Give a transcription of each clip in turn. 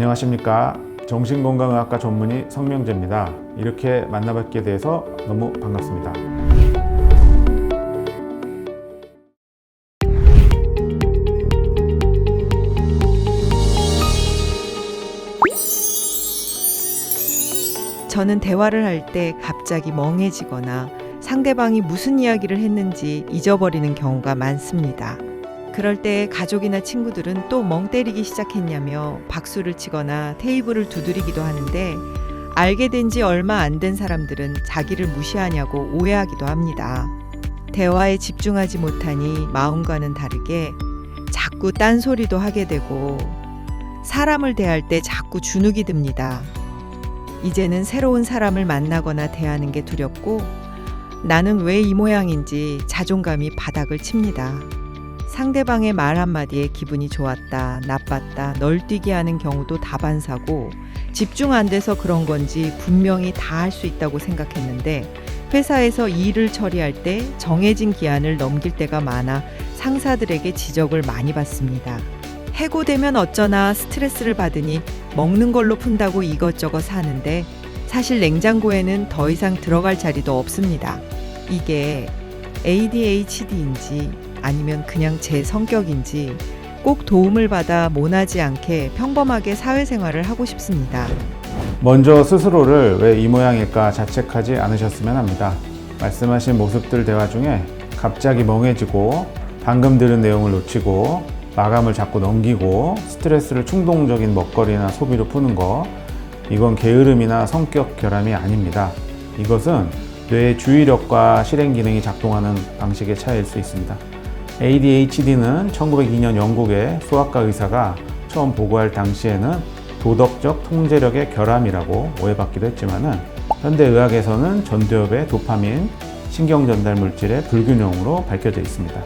안녕하십니까. 정신건강의학과 전문의 성명재입니다. 이렇게 만나뵙게 돼서 너무 반갑습니다. 저는 대화를 할 때 갑자기 멍해지거나 상대방이 무슨 이야기를 했는지 잊어버리는 경우가 많습니다. 그럴 때 가족이나 친구들은 또 멍 때리기 시작했냐며 박수를 치거나 테이블을 두드리기도 하는데, 알게 된 지 얼마 안 된 사람들은 자기를 무시하냐고 오해하기도 합니다. 대화에 집중하지 못하니 마음과는 다르게 자꾸 딴소리도 하게 되고, 사람을 대할 때 자꾸 주눅이 듭니다. 이제는 새로운 사람을 만나거나 대하는 게 두렵고, 나는 왜 이 모양인지 자존감이 바닥을 칩니다. 상대방의 말 한마디에 기분이 좋았다, 나빴다, 널뛰게 하는 경우도 다반사고, 집중 안 돼서 그런 건지 분명히 다 할 수 있다고 생각했는데, 회사에서 일을 처리할 때 정해진 기한을 넘길 때가 많아 상사들에게 지적을 많이 받습니다. 해고되면 어쩌나 스트레스를 받으니 먹는 걸로 푼다고 이것저것 하는데, 사실 냉장고에는 더 이상 들어갈 자리도 없습니다. 이게 ADHD인지 아니면 그냥 제 성격인지 꼭 도움을 받아 모나지 않게 평범하게 사회생활을 하고 싶습니다. 먼저 스스로를 왜 이 모양일까 자책하지 않으셨으면 합니다. 말씀하신 모습들 대화 중에 갑자기 멍해지고, 방금 들은 내용을 놓치고, 마감을 자꾸 넘기고, 스트레스를 충동적인 먹거리나 소비로 푸는 거, 이건 게으름이나 성격 결함이 아닙니다. 이것은 뇌의 주의력과 실행 기능이 작동하는 방식의 차이일 수 있습니다. ADHD는 1902년 영국의 수학과 의사가 처음 보고할 당시에는 도덕적 통제력의 결함이라고 오해받기도 했지만은, 현대의학에서는 전두엽의 도파민, 신경전달 물질의 불균형으로 밝혀져 있습니다.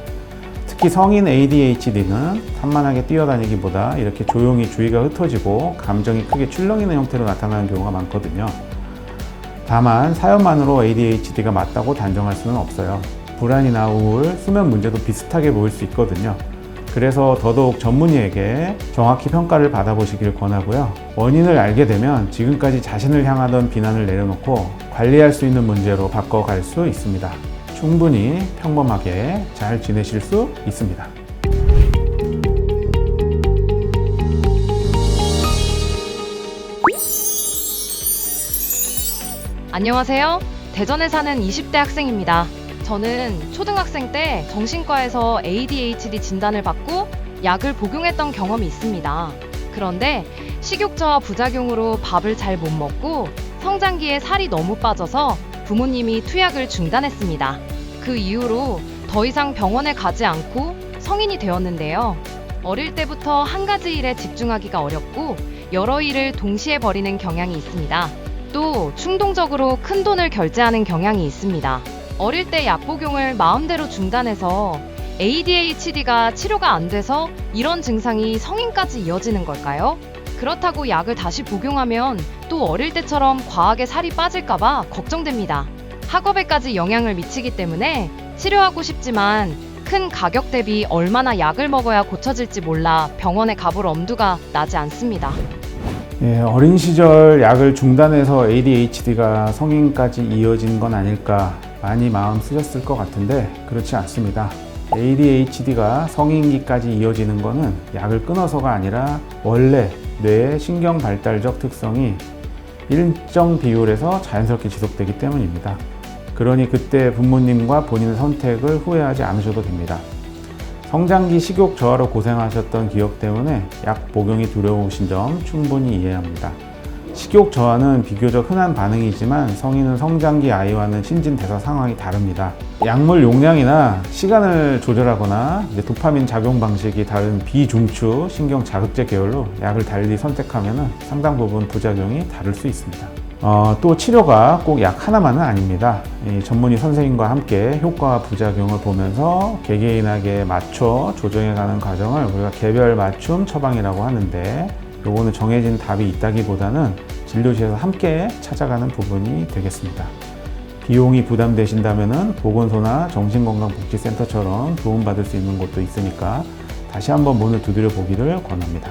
특히 성인 ADHD는 산만하게 뛰어다니기보다 이렇게 조용히 주의가 흩어지고 감정이 크게 출렁이는 형태로 나타나는 경우가 많거든요. 다만 사연만으로 ADHD가 맞다고 단정할 수는 없어요. 불안이나 우울, 수면 문제도 비슷하게 보일 수 있거든요. 그래서 더더욱 전문의에게 정확히 평가를 받아보시길 권하고요. 원인을 알게 되면 지금까지 자신을 향하던 비난을 내려놓고 관리할 수 있는 문제로 바꿔갈 수 있습니다. 충분히 평범하게 잘 지내실 수 있습니다. 안녕하세요. 대전에 사는 20대 학생입니다. 저는 초등학생 때 정신과에서 ADHD 진단을 받고 약을 복용했던 경험이 있습니다. 그런데 식욕저하 부작용으로 밥을 잘 못 먹고 성장기에 살이 너무 빠져서 부모님이 투약을 중단했습니다. 그 이후로 더 이상 병원에 가지 않고 성인이 되었는데요. 어릴 때부터 한 가지 일에 집중하기가 어렵고 여러 일을 동시에 벌이는 경향이 있습니다. 또 충동적으로 큰 돈을 결제하는 경향이 있습니다. 어릴 때 약 복용을 마음대로 중단해서 ADHD가 치료가 안 돼서 이런 증상이 성인까지 이어지는 걸까요? 그렇다고 약을 다시 복용하면 또 어릴 때처럼 과하게 살이 빠질까봐 걱정됩니다. 학업에까지 영향을 미치기 때문에 치료하고 싶지만 큰 가격 대비 얼마나 약을 먹어야 고쳐질지 몰라 병원에 가볼 엄두가 나지 않습니다. 어린 시절 약을 중단해서 ADHD가 성인까지 이어진 건 아닐까 많이 마음 쓰셨을 것 같은데, 그렇지 않습니다. ADHD가 성인기까지 이어지는 것은 약을 끊어서가 아니라 원래 뇌의 신경 발달적 특성이 일정 비율에서 자연스럽게 지속되기 때문입니다. 그러니 그때 부모님과 본인의 선택을 후회하지 않으셔도 됩니다. 성장기 식욕 저하로 고생하셨던 기억 때문에 약 복용이 두려우신 점 충분히 이해합니다. 식욕 저하는 비교적 흔한 반응이지만 성인은 성장기 아이와는 신진대사 상황이 다릅니다. 약물 용량이나 시간을 조절하거나 도파민 작용 방식이 다른 비중추 신경 자극제 계열로 약을 달리 선택하면 상당 부분 부작용이 다를 수 있습니다. 또 치료가 꼭 약 하나만은 아닙니다. 전문의 선생님과 함께 효과와 부작용을 보면서 개개인에게 맞춰 조정해가는 과정을 우리가 개별 맞춤 처방이라고 하는데, 요거는 정해진 답이 있다기보다는 진료실에서 함께 찾아가는 부분이 되겠습니다. 비용이 부담되신다면 보건소나 정신건강복지센터처럼 도움받을 수 있는 곳도 있으니까 다시 한번 문을 두드려 보기를 권합니다.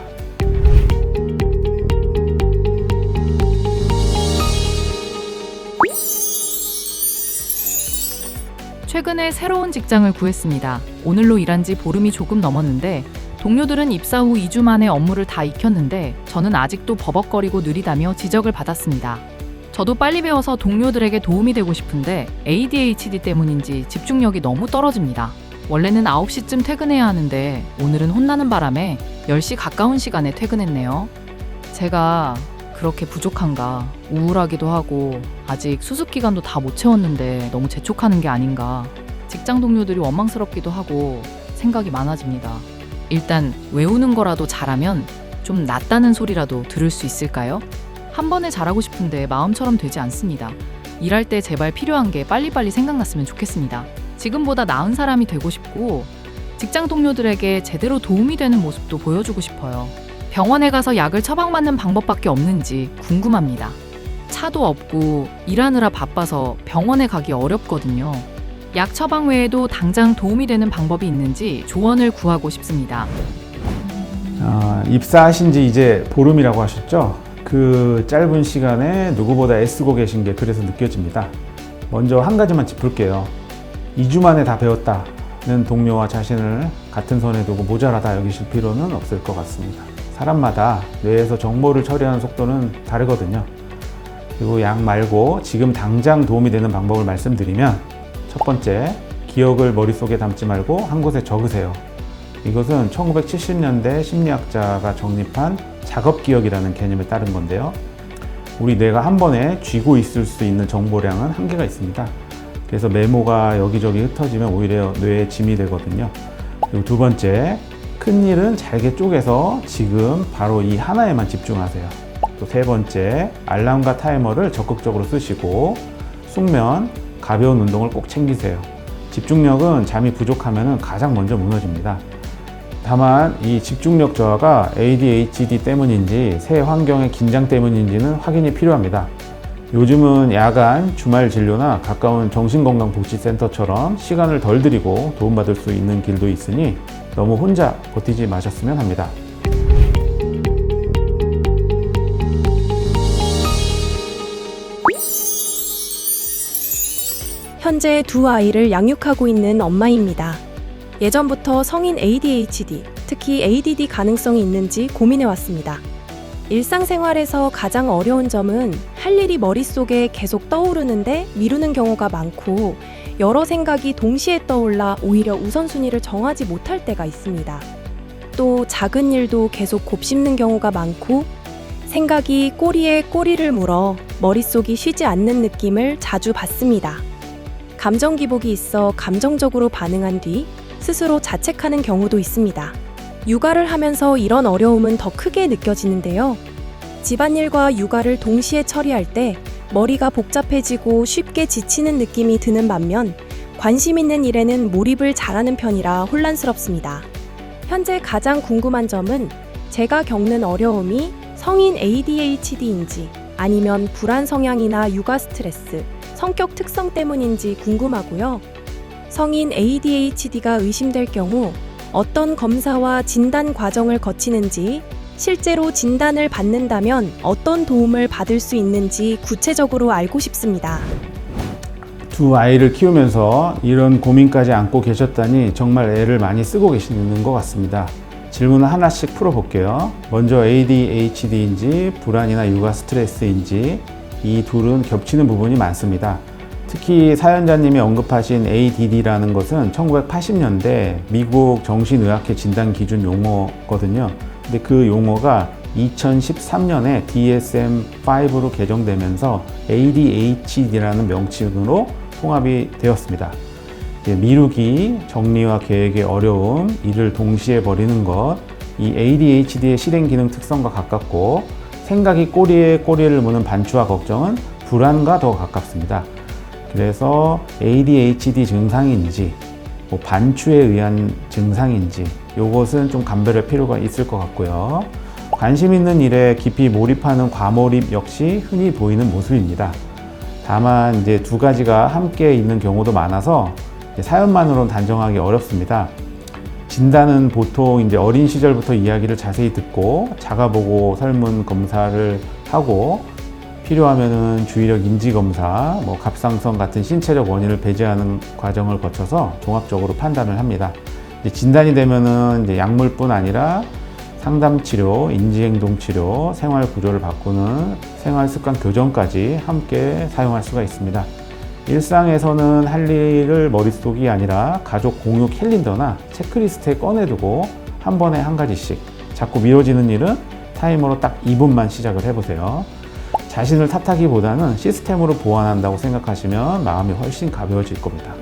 최근에 새로운 직장을 구했습니다. 오늘로 일한 지 보름이 조금 넘었는데 동료들은 입사 후 2주 만에 업무를 다 익혔는데 저는 아직도 버벅거리고 느리다며 지적을 받았습니다. 저도 빨리 배워서 동료들에게 도움이 되고 싶은데 ADHD 때문인지 집중력이 너무 떨어집니다. 원래는 9시쯤 퇴근해야 하는데 오늘은 혼나는 바람에 10시 가까운 시간에 퇴근했네요. 제가 그렇게 부족한가, 우울하기도 하고 아직 수습기간도 다 못 채웠는데 너무 재촉하는 게 아닌가, 직장 동료들이 원망스럽기도 하고 생각이 많아집니다. 일단 외우는 거라도 잘하면 좀 낫다는 소리라도 들을 수 있을까요? 한 번에 잘하고 싶은데 마음처럼 되지 않습니다. 일할 때 제발 필요한 게 빨리빨리 생각났으면 좋겠습니다. 지금보다 나은 사람이 되고 싶고 직장 동료들에게 제대로 도움이 되는 모습도 보여주고 싶어요. 병원에 가서 약을 처방받는 방법밖에 없는지 궁금합니다. 차도 없고 일하느라 바빠서 병원에 가기 어렵거든요. 약 처방 외에도 당장 도움이 되는 방법이 있는지 조언을 구하고 싶습니다. 입사하신 지 이제 보름이라고 하셨죠? 그 짧은 시간에 누구보다 애쓰고 계신 게 그래서 느껴집니다. 먼저 한 가지만 짚을게요. 2주 만에 다 배웠다는 동료와 자신을 같은 선에 두고 모자라다 여기실 필요는 없을 것 같습니다. 사람마다 뇌에서 정보를 처리하는 속도는 다르거든요. 그리고 약 말고 지금 당장 도움이 되는 방법을 말씀드리면, 첫 번째, 기억을 머릿속에 담지 말고 한 곳에 적으세요. 이것은 1970년대 심리학자가 정립한 작업기억이라는 개념에 따른 건데요. 우리 뇌가 한 번에 쥐고 있을 수 있는 정보량은 한계가 있습니다. 그래서 메모가 여기저기 흩어지면 오히려 뇌에 짐이 되거든요. 그리고 두 번째, 큰 일은 잘게 쪼개서 지금 바로 이 하나에만 집중하세요. 또 세 번째, 알람과 타이머를 적극적으로 쓰시고 숙면, 가벼운 운동을 꼭 챙기세요. 집중력은 잠이 부족하면 가장 먼저 무너집니다. 다만 이 집중력 저하가 ADHD 때문인지 새 환경의 긴장 때문인지는 확인이 필요합니다. 요즘은 야간, 주말 진료나 가까운 정신건강복지센터처럼 시간을 덜 들이고 도움받을 수 있는 길도 있으니 너무 혼자 버티지 마셨으면 합니다. 현재 두 아이를 양육하고 있는 엄마입니다. 예전부터 성인 ADHD, 특히 ADD 가능성이 있는지 고민해왔습니다. 일상생활에서 가장 어려운 점은 할 일이 머릿속에 계속 떠오르는데 미루는 경우가 많고, 여러 생각이 동시에 떠올라 오히려 우선순위를 정하지 못할 때가 있습니다. 또 작은 일도 계속 곱씹는 경우가 많고, 생각이 꼬리에 꼬리를 물어 머릿속이 쉬지 않는 느낌을 자주 받습니다. 감정 기복이 있어 감정적으로 반응한 뒤 스스로 자책하는 경우도 있습니다. 육아를 하면서 이런 어려움은 더 크게 느껴지는데요. 집안일과 육아를 동시에 처리할 때 머리가 복잡해지고 쉽게 지치는 느낌이 드는 반면, 관심 있는 일에는 몰입을 잘하는 편이라 혼란스럽습니다. 현재 가장 궁금한 점은 제가 겪는 어려움이 성인 ADHD인지 아니면 불안 성향이나 육아 스트레스, 성격 특성 때문인지 궁금하고요. 성인 ADHD가 의심될 경우 어떤 검사와 진단 과정을 거치는지, 실제로 진단을 받는다면 어떤 도움을 받을 수 있는지 구체적으로 알고 싶습니다. 두 아이를 키우면서 이런 고민까지 안고 계셨다니 정말 애를 많이 쓰고 계시는 것 같습니다. 질문을 하나씩 풀어볼게요. 먼저 ADHD인지 불안이나 육아 스트레스인지, 이 둘은 겹치는 부분이 많습니다. 특히 사연자님이 언급하신 ADD라는 것은 1980년대 미국 정신의학회 진단 기준 용어거든요. 근데 그 용어가 2013년에 DSM-5로 개정되면서 ADHD라는 명칭으로 통합이 되었습니다. 미루기, 정리와 계획의 어려움, 이를 동시에 벌이는 것, 이 ADHD의 실행 기능 특성과 가깝고, 생각이 꼬리에 꼬리를 무는 반추와 걱정은 불안과 더 가깝습니다. 그래서 ADHD 증상인지 반추에 의한 증상인지 이것은 좀 감별할 필요가 있을 것 같고요. 관심 있는 일에 깊이 몰입하는 과몰입 역시 흔히 보이는 모습입니다. 다만 이제 두 가지가 함께 있는 경우도 많아서 사연만으로는 단정하기 어렵습니다. 진단은 보통 이제 어린 시절부터 이야기를 자세히 듣고 자가보고 설문 검사를 하고 필요하면은 주의력 인지 검사, 갑상선 같은 신체적 원인을 배제하는 과정을 거쳐서 종합적으로 판단을 합니다. 이제 진단이 되면은 이제 약물뿐 아니라 상담 치료, 인지행동 치료, 생활 구조를 바꾸는 생활 습관 교정까지 함께 사용할 수가 있습니다. 일상에서는 할 일을 머릿속이 아니라 가족 공유 캘린더나 체크리스트에 꺼내두고 한 번에 한 가지씩, 자꾸 미뤄지는 일은 타이머로 딱 2분만 시작을 해보세요. 자신을 탓하기보다는 시스템으로 보완한다고 생각하시면 마음이 훨씬 가벼워질 겁니다.